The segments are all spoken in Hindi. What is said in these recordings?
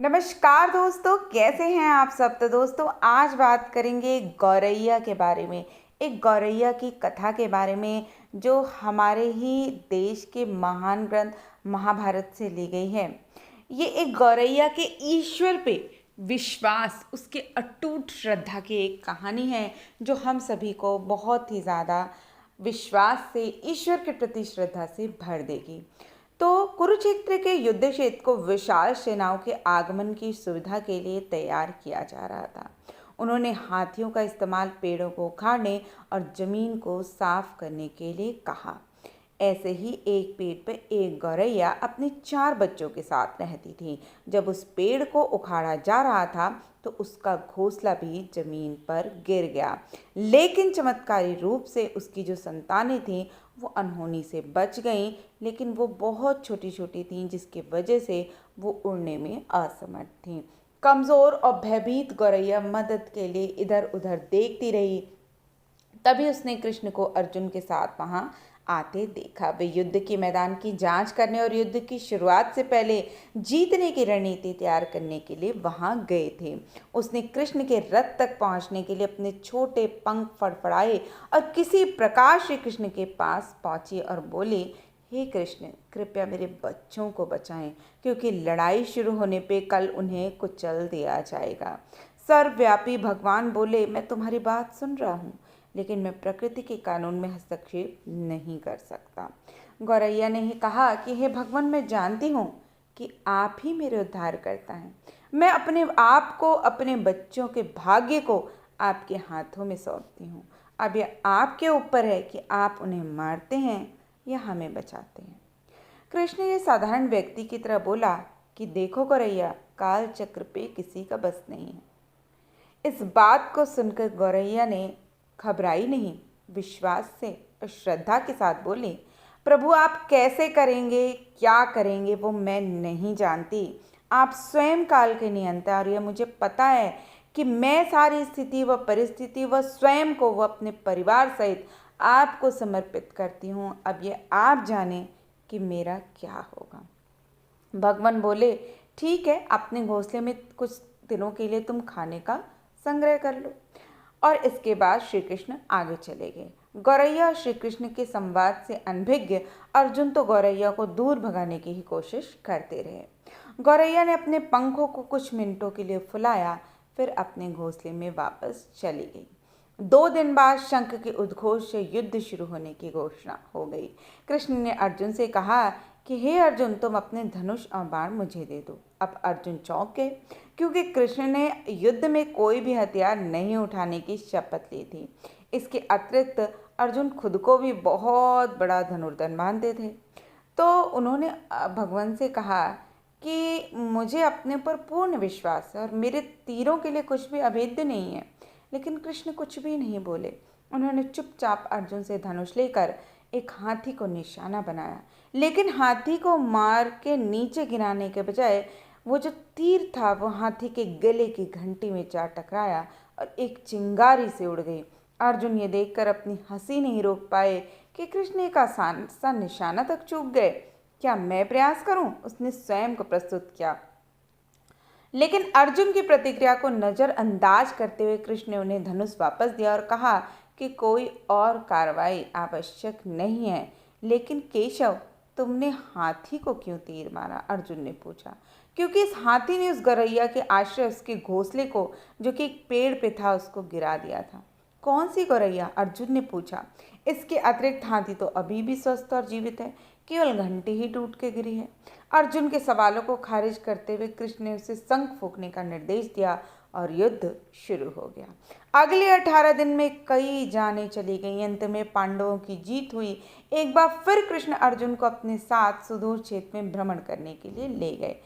नमस्कार दोस्तों, कैसे हैं आप सब। तो दोस्तों, आज बात करेंगे गौरैया के बारे में। एक गौरैया की कथा के बारे में जो हमारे ही देश के महान ग्रंथ महाभारत से ली गई है। ये एक गौरैया के ईश्वर पे विश्वास, उसके अटूट श्रद्धा की एक कहानी है जो हम सभी को बहुत ही ज़्यादा विश्वास से, ईश्वर के प्रति श्रद्धा से भर देगी। तो कुरुक्षेत्र के युद्ध क्षेत्र को विशाल सेनाओं के आगमन की सुविधा के लिए तैयार किया जा रहा था। उन्होंने हाथियों का इस्तेमाल पेड़ों को उखाड़ने और जमीन को साफ करने के लिए कहा। ऐसे ही एक पेड़ पर एक गौरैया अपने 4 बच्चों के साथ रहती थी। जब उस पेड़ को उखाड़ा जा रहा था तो उसका घोंसला भी जमीन पर गिर गया, लेकिन चमत्कारी रूप से उसकी जो संतानें थीं वो अनहोनी से बच गईं। लेकिन वो बहुत छोटी छोटी थीं, जिसकी वजह से वो उड़ने में असमर्थ थीं। कमज़ोर और भयभीत गौरैया मदद के लिए इधर उधर देखती रही। तभी उसने कृष्ण को अर्जुन के साथ वहां आते देखा। वे युद्ध के मैदान की जांच करने और युद्ध की शुरुआत से पहले जीतने की रणनीति तैयार करने के लिए वहां गए थे। उसने कृष्ण के रथ तक पहुंचने के लिए अपने छोटे पंख फड़फड़ाए और किसी प्रकार श्री कृष्ण के पास पहुंची और बोले, हे कृष्ण, कृपया मेरे बच्चों को बचाएं, क्योंकि लड़ाई शुरू होने पे कल उन्हें कुचल दिया जाएगा। सर्वव्यापी भगवान बोले, मैं तुम्हारी बात सुन रहा हूँ, लेकिन मैं प्रकृति के कानून में हस्तक्षेप नहीं कर सकता। गौरैया ने ही कहा कि हे भगवान, मैं जानती हूँ कि आप ही मेरे उद्धार करता हैं। मैं अपने आप को, अपने बच्चों के भाग्य को आपके हाथों में सौंपती हूँ। अब यह आपके ऊपर है कि आप उन्हें मारते हैं या हमें बचाते हैं। कृष्ण ये साधारण व्यक्ति की तरह बोला कि देखो गौरैया, काल चक्र पे किसी का बस नहीं है। इस बात को सुनकर गौरैया ने घबराई नहीं, विश्वास से और श्रद्धा के साथ बोली, प्रभु आप कैसे करेंगे, क्या करेंगे वो मैं नहीं जानती। आप स्वयं काल के नियंता, और यह मुझे पता है कि मैं सारी स्थिति व परिस्थिति व स्वयं को व अपने परिवार सहित आपको समर्पित करती हूँ। अब ये आप जाने कि मेरा क्या होगा। भगवान बोले, ठीक है, अपने घोंसले में कुछ दिनों के लिए तुम खाने का संग्रह कर लो। और इसके बाद श्री कृष्ण आगे चले गए। गौरैया और श्री कृष्ण के संवाद से अनभिज्ञ अर्जुन तो गौरैया को दूर भगाने की ही कोशिश करते रहे। गौरैया ने अपने पंखों को कुछ मिनटों के लिए फुलाया, फिर अपने घोंसले में वापस चली गई। 2 दिन बाद शंख के उद्घोष से युद्ध शुरू होने की घोषणा हो गई। कृष्ण ने अर्जुन से कहा कि हे अर्जुन, तुम अपने धनुष और बाण मुझे दे दो। अब अर्जुन चौंक गए, क्योंकि कृष्ण ने युद्ध में कोई भी हथियार नहीं उठाने की शपथ ली थी। इसके अतिरिक्त अर्जुन खुद को भी बहुत बड़ा धनुर्धर मानते थे। तो उन्होंने भगवान से कहा कि मुझे अपने पर पूर्ण विश्वास है और मेरे तीरों के लिए कुछ भी अभेद्य नहीं है। लेकिन कृष्ण कुछ भी नहीं बोले। उन्होंने चुपचाप अर्जुन से धनुष लेकर एक हाथी को निशाना बनाया, लेकिन हाथी को मार के नीचे गिराने के बजाय वो जो तीर था वो हाथी के गले की घंटी में जा टकराया और एक चिंगारी से उड़ गई। अर्जुन ये देखकर अपनी हंसी नहीं रोक पाए कि कृष्ण एक आसान सा निशाना तक चूक गए। क्या मैं प्रयास करूं? उसने स्वयं को प्रस्तुत किया। लेकिन अर्जुन की प्रतिक्रिया को नज़रअंदाज करते हुए कृष्ण ने उन्हें धनुष वापस दिया और कहा कि कोई और कार्रवाई आवश्यक नहीं है। लेकिन केशव, तुमने हाथी को क्यों तीर मारा? अर्जुन ने पूछा। क्योंकि इस हाथी ने उस गौरैया के आश्रय, उसके घोंसले को, जो कि एक पेड़ पे था, उसको गिरा दिया था। कौन सी गौरैया? अर्जुन ने पूछा। इसके अतिरिक्त हाथी तो अभी भी स्वस्थ और जीवित है, केवल घंटी ही टूट के गिरी है। अर्जुन के सवालों को खारिज करते हुए कृष्ण ने उसे शंख फूंकने का निर्देश दिया और युद्ध शुरू हो गया। अगले 18 दिन में कई जानें चली गईं। अंत में पांडवों की जीत हुई। एक बार फिर कृष्ण अर्जुन को अपने साथ सुदूर क्षेत्र में भ्रमण करने के लिए ले गए।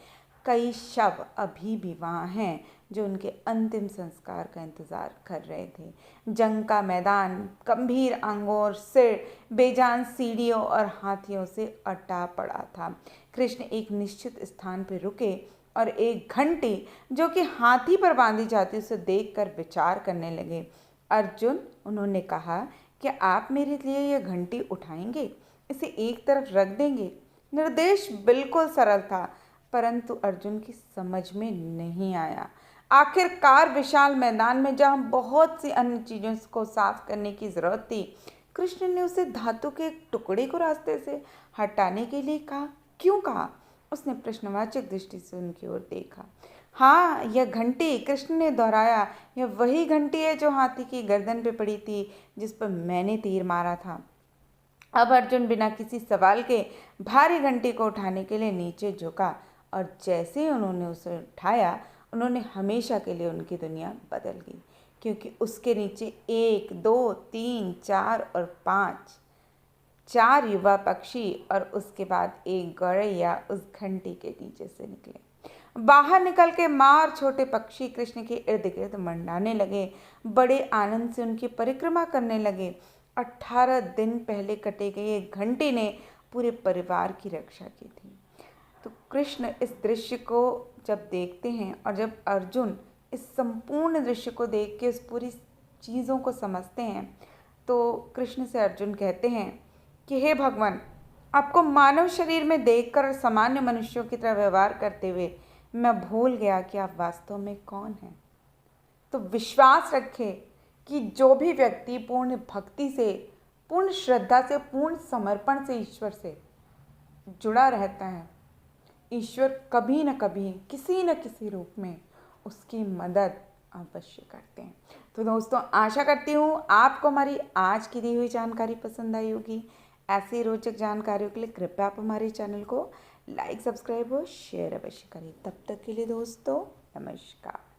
कई शव अभी भी वहाँ हैं जो उनके अंतिम संस्कार का इंतजार कर रहे थे। जंग का मैदान गंभीर अंगों और सिर बेजान सीढ़ियों और हाथियों से अटा पड़ा था। कृष्ण एक निश्चित स्थान पर रुके और एक घंटी जो कि हाथी पर बांधी जाती उसे देखकर विचार करने लगे। अर्जुन, उन्होंने कहा, क्या आप मेरे लिए यह घंटी उठाएंगे, इसे एक तरफ रख देंगे? निर्देश बिल्कुल सरल था। परंतु अर्जुन की समझ में नहीं आया। आखिरकार विशाल मैदान में जहाँ बहुत सी अन्य चीज़ों को साफ करने की जरूरत थी, कृष्ण ने उसे धातु के एक टुकड़े को रास्ते से हटाने के लिए कहा। क्यों कहा? उसने प्रश्नवाचक दृष्टि से उनकी ओर देखा। हाँ, यह घंटी, कृष्ण ने दोहराया, यह वही घंटी है जो हाथी की गर्दन पे पड़ी थी, जिस पर मैंने तीर मारा था। अब अर्जुन बिना किसी सवाल के भारी घंटी को उठाने के लिए नीचे झुका, और जैसे ही उन्होंने उसे उठाया, उन्होंने हमेशा के लिए उनकी दुनिया बदल गई, क्योंकि उसके नीचे 1, 2, 3, 4 और 5 4 युवा पक्षी और उसके बाद एक गौरैया उस घंटी के नीचे से निकले। बाहर निकल के माँ और छोटे पक्षी कृष्ण के इर्द गिर्द मंडराने लगे, बड़े आनंद से उनकी परिक्रमा करने लगे। 18 दिन पहले कटे गए एक घंटी ने पूरे परिवार की रक्षा की थी। तो कृष्ण इस दृश्य को जब देखते हैं और जब अर्जुन इस संपूर्ण दृश्य को देख के उस पूरी चीज़ों को समझते हैं, तो कृष्ण से अर्जुन कहते हैं कि हे भगवान, आपको मानव शरीर में देखकर और सामान्य मनुष्यों की तरह व्यवहार करते हुए मैं भूल गया कि आप वास्तव में कौन हैं। तो विश्वास रखें कि जो भी व्यक्ति पूर्ण भक्ति से, पूर्ण श्रद्धा से, पूर्ण समर्पण से ईश्वर से जुड़ा रहता है, ईश्वर कभी न कभी किसी न किसी रूप में उसकी मदद अवश्य करते हैं। तो दोस्तों, आशा करती हूँ आपको हमारी आज की दी हुई जानकारी पसंद आई होगी। ऐसी रोचक जानकारियों के लिए कृपया आप हमारे चैनल को लाइक, सब्सक्राइब और शेयर अवश्य करें। तब तक के लिए दोस्तों, नमस्कार।